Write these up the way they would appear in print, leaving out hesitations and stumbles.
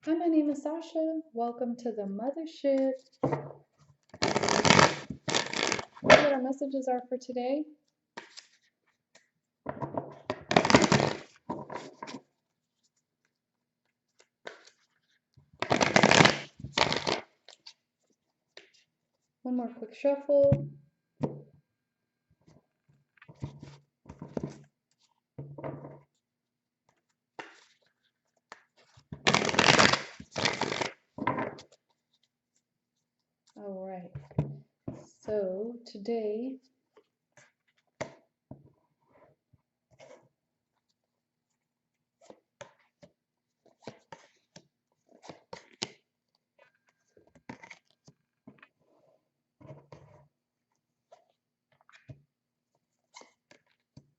Hi, my name is Sasha. Welcome to the Mothership. What our messages are for today? One more quick shuffle. All right. So today,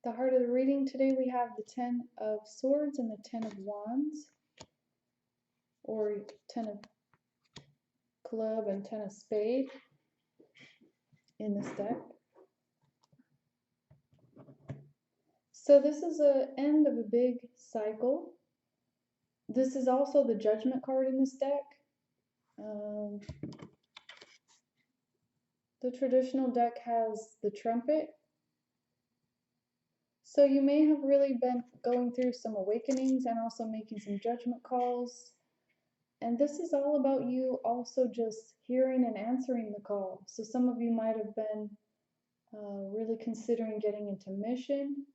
the heart of the reading today, we have the 10 of Swords and the 10 of Wands, or 10 of Club and 10 of Spade in this deck. So this is the end of a big cycle. This is also the Judgment card in this deck. The traditional deck has the Trumpet. So you may have really been going through some awakenings and also making some judgment calls. And this is all about you also just hearing and answering the call. So some of you might have been really considering getting into mission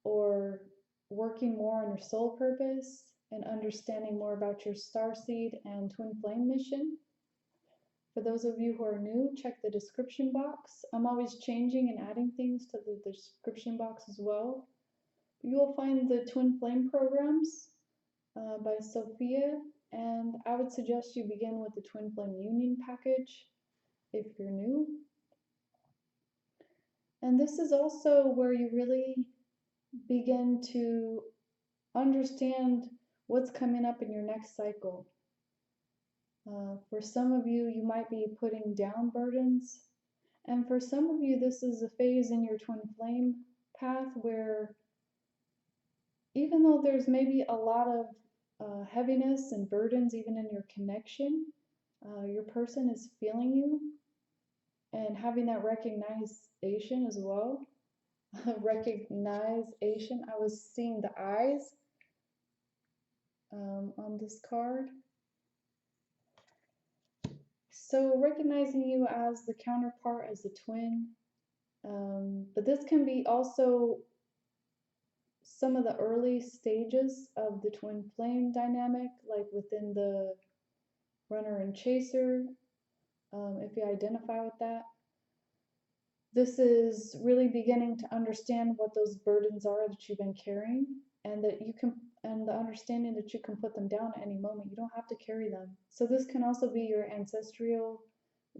or working more on your soul purpose and understanding more about your starseed and twin flame mission. For those of you who are new, check the description box. I'm always changing and adding things to the description box as well. You will find the Twin Flame programs by Sophia, and I would suggest you begin with the Twin Flame Union package if you're new. And this is also where you really begin to understand what's coming up in your next cycle. For some of you, you might be putting down burdens, and for some of you, this is a phase in your Twin Flame path where even though there's maybe a lot of heaviness and burdens even in your connection, your person is feeling you and having that recognition as well. Recognition. I was seeing the eyes on this card. So recognizing you as the counterpart, as the twin. But this can be also some of the early stages of the twin flame dynamic, like within the runner and chaser, if you identify with that. This is really beginning to understand what those burdens are that you've been carrying, and that you can, and the understanding that you can put them down at any moment. You don't have to carry them. So this can also be your ancestral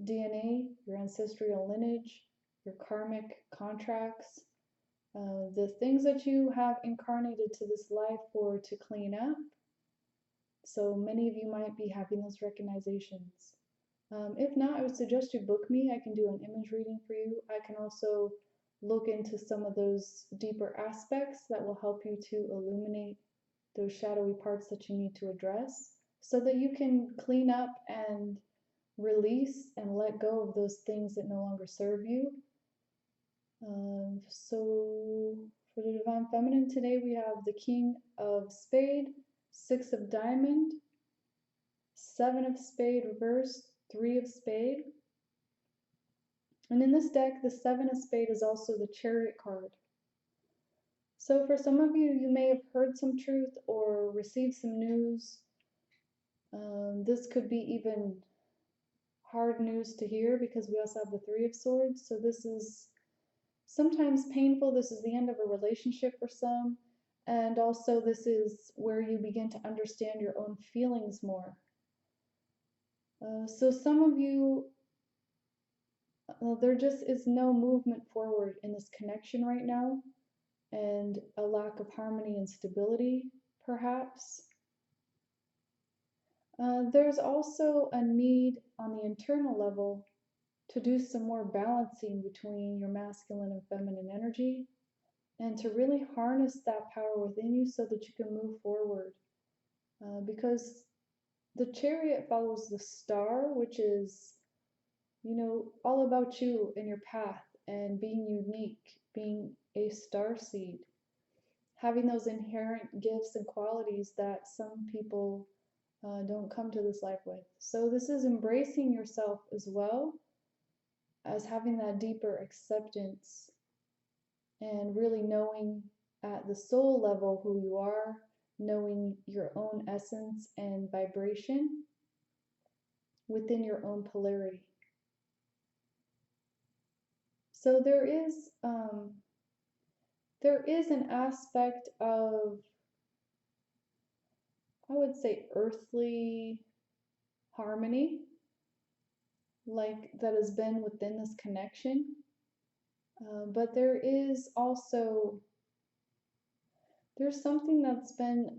DNA, your ancestral lineage, your karmic contracts, the things that you have incarnated to this life for to clean up. So many of you might be having those recognitions. If not, I would suggest you book me. I can do an image reading for you. I can also look into some of those deeper aspects that will help you to illuminate those shadowy parts that you need to address so that you can clean up and release and let go of those things that no longer serve you. So for the Divine Feminine today, we have the King of Spade, Six of Diamond, Seven of Spade reversed, Three of Spade. And in this deck, the Seven of Spade is also the Chariot card. So for some of you, you may have heard some truth or received some news. This could be even hard news to hear because we also have the Three of Swords. So this is sometimes painful. This is the end of a relationship for some. And also this is where you begin to understand your own feelings more. So some of you, there just is no movement forward in this connection right now, and a lack of harmony and stability, perhaps. There's also a need on the internal level to do some more balancing between your masculine and feminine energy, and to really harness that power within you so that you can move forward. Because the Chariot follows the star, which is, all about you and your path and being unique, being a star seed, having those inherent gifts and qualities that some people don't come to this life with. So this is embracing yourself as well as having that deeper acceptance and really knowing at the soul level who you are, knowing your own essence and vibration within your own polarity. So there is an aspect of, I would say, earthly harmony, like that has been within this connection. But there's something that's been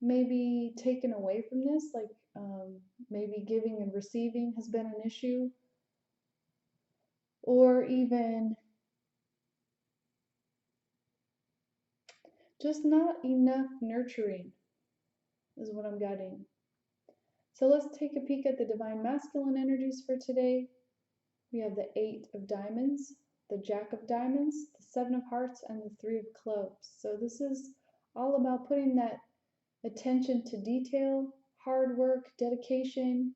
maybe taken away from this, like maybe giving and receiving has been an issue, or even just not enough nurturing is what I'm getting. So let's take a peek at the divine masculine energies for today. We have the 8 of diamonds, the Jack of diamonds, the 7 of hearts, and the 3 of clubs. So this is all about putting that attention to detail, hard work, dedication,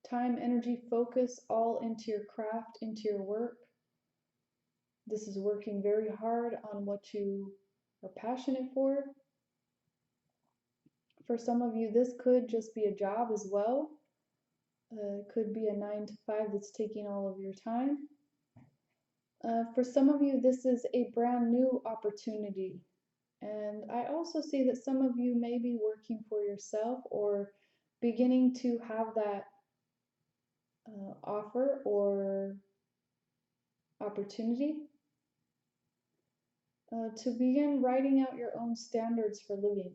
time, energy, focus, all into your craft, into your work. This is working very hard on what you are passionate for. For some of you, this could just be a job as well. It could be a 9 to 5 that's taking all of your time. For some of you, this is a brand new opportunity. And I also see that some of you may be working for yourself or beginning to have that offer or opportunity to begin writing out your own standards for living.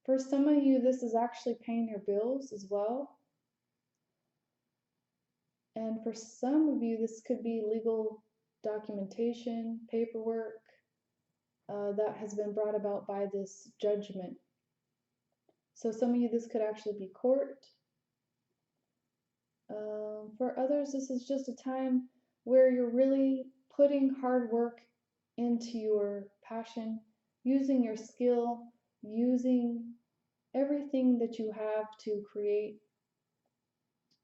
For some of you, this is actually paying your bills as well. And for some of you, this could be legal documentation, paperwork that has been brought about by this judgment. So some of you, this could actually be court. For others, this is just a time where you're really putting hard work into your passion, using your skill, using everything that you have to create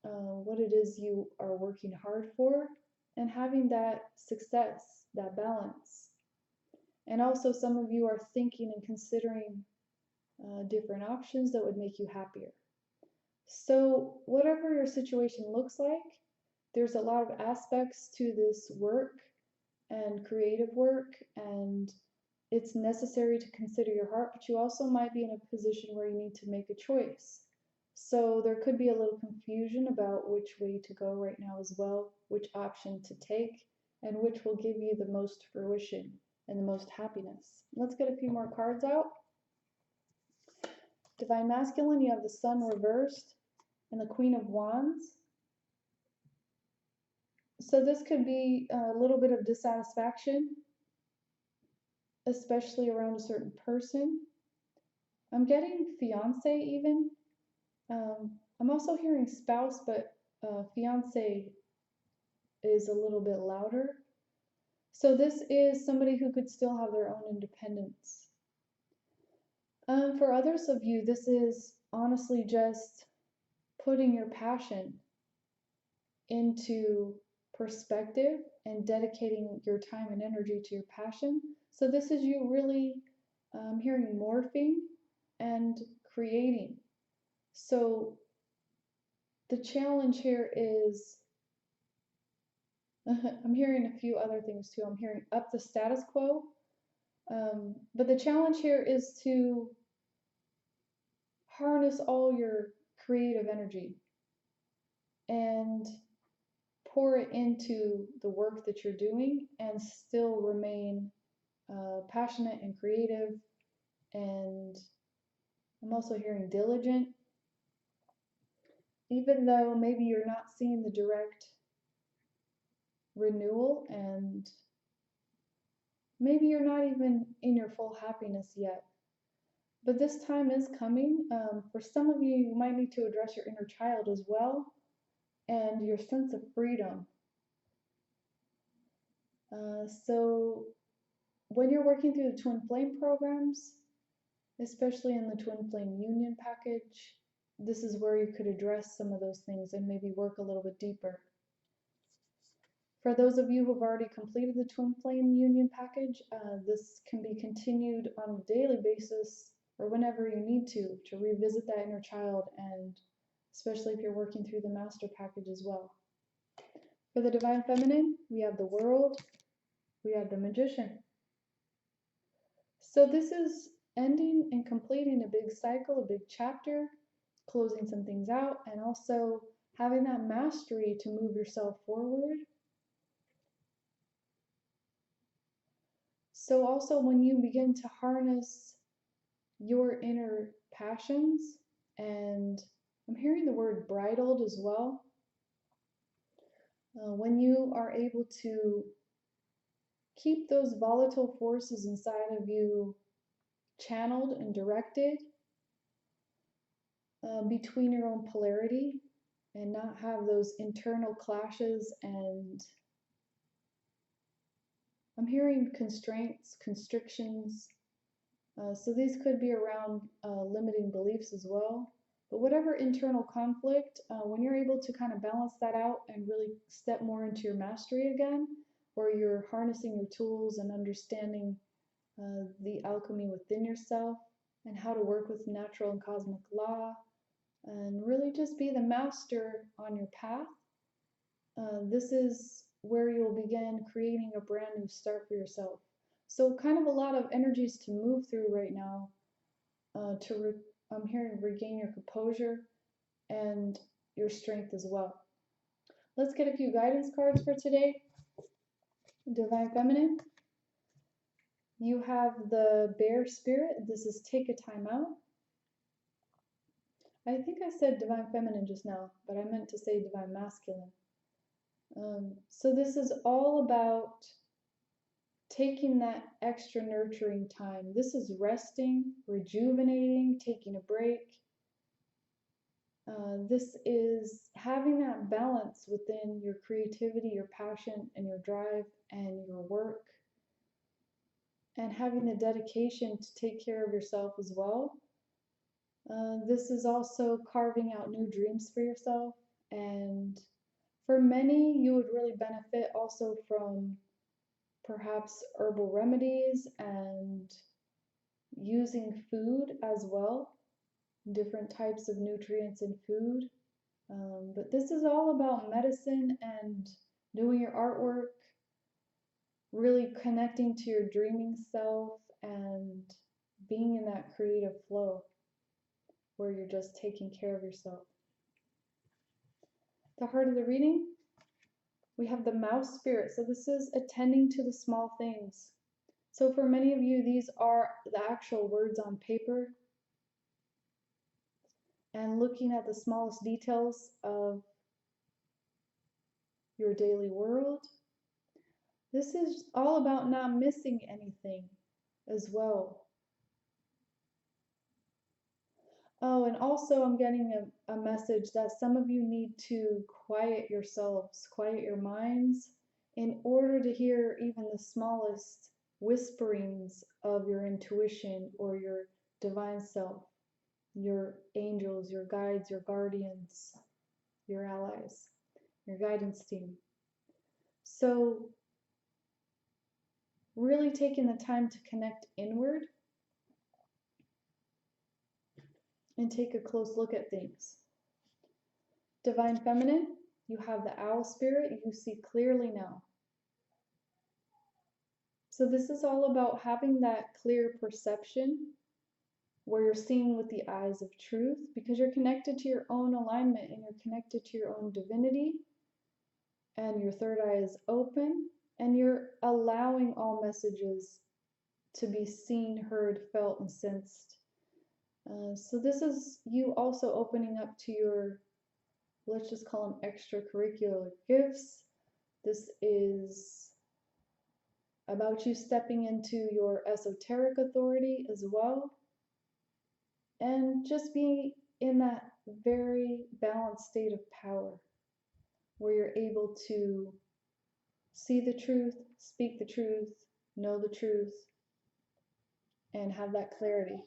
what it is you are working hard for, and having that success, that balance. And also some of you are thinking and considering different options that would make you happier. So whatever your situation looks like, there's a lot of aspects to this work and creative work, and it's necessary to consider your heart, but you also might be in a position where you need to make a choice. So there could be a little confusion about which way to go right now as well, which option to take, and which will give you the most fruition and the most happiness. Let's get a few more cards out. Divine Masculine, you have the Sun reversed and the Queen of Wands. So this could be a little bit of dissatisfaction, especially around a certain person. I'm getting fiance even. I'm also hearing spouse, but fiance is a little bit louder. So this is somebody who could still have their own independence. For others of you, this is honestly just putting your passion into perspective and dedicating your time and energy to your passion. So this is you really hearing morphing and creating. So the challenge here is, I'm hearing a few other things too. I'm hearing up the status quo. But the challenge here is to harness all your creative energy and pour it into the work that you're doing and still remain passionate and creative. And I'm also hearing diligent, even though maybe you're not seeing the direct renewal, and maybe you're not even in your full happiness yet. But this time is coming. For some of you, you might need to address your inner child as well and your sense of freedom. So when you're working through the twin flame programs, especially in the twin flame union package, this is where you could address some of those things and maybe work a little bit deeper. For those of you who have already completed the twin flame union package, this can be continued on a daily basis or whenever you need to revisit that inner child, and especially if you're working through the master package as well. For the divine feminine, we have the world, we have the magician. So this is ending and completing a big cycle, a big chapter, closing some things out, and also having that mastery to move yourself forward. So also when you begin to harness your inner passions, and I'm hearing the word bridled as well, when you are able to keep those volatile forces inside of you channeled and directed between your own polarity, and not have those internal clashes, and I'm hearing constraints, constrictions. So these could be around limiting beliefs as well. But whatever internal conflict, when you're able to kind of balance that out and really step more into your mastery again, where you're harnessing your tools and understanding the alchemy within yourself and how to work with natural and cosmic law, and really just be the master on your path, this is where you'll begin creating a brand new start for yourself. So kind of a lot of energies to move through right now, I'm hearing regain your composure and your strength as well. Let's get a few guidance cards for today. Divine Feminine, you have the Bear Spirit. This is take a time out. I think I said Divine Feminine just now, but I meant to say Divine Masculine. So this is all about taking that extra nurturing time. This is resting, rejuvenating, taking a break. This is having that balance within your creativity, your passion, and your drive, and your work, and having the dedication to take care of yourself as well. This is also carving out new dreams for yourself, and for many, you would really benefit also from perhaps herbal remedies and using food as well, different types of nutrients in food. But this is all about medicine and doing your artwork, really connecting to your dreaming self and being in that creative flow where you're just taking care of yourself. The heart of the reading, we have the Mouse Spirit. So this is attending to the small things. So for many of you, these are the actual words on paper, and looking at the smallest details of your daily world. This is all about not missing anything as well. Oh, and also I'm getting a message that some of you need to quiet yourselves, quiet your minds, in order to hear even the smallest whisperings of your intuition or your divine self, your angels, your guides, your guardians, your allies, your guidance team. So really taking the time to connect inward and take a close look at things. Divine Feminine, you have the Owl Spirit. You see clearly now. So this is all about having that clear perception where you're seeing with the eyes of truth, because you're connected to your own alignment and you're connected to your own divinity, and your third eye is open, and you're allowing all messages to be seen, heard, felt, and sensed. So this is you also opening up to your, let's just call them extracurricular gifts. This is about you stepping into your esoteric authority as well. and just be in that very balanced state of power where you're able to see the truth, speak the truth, know the truth, and have that clarity.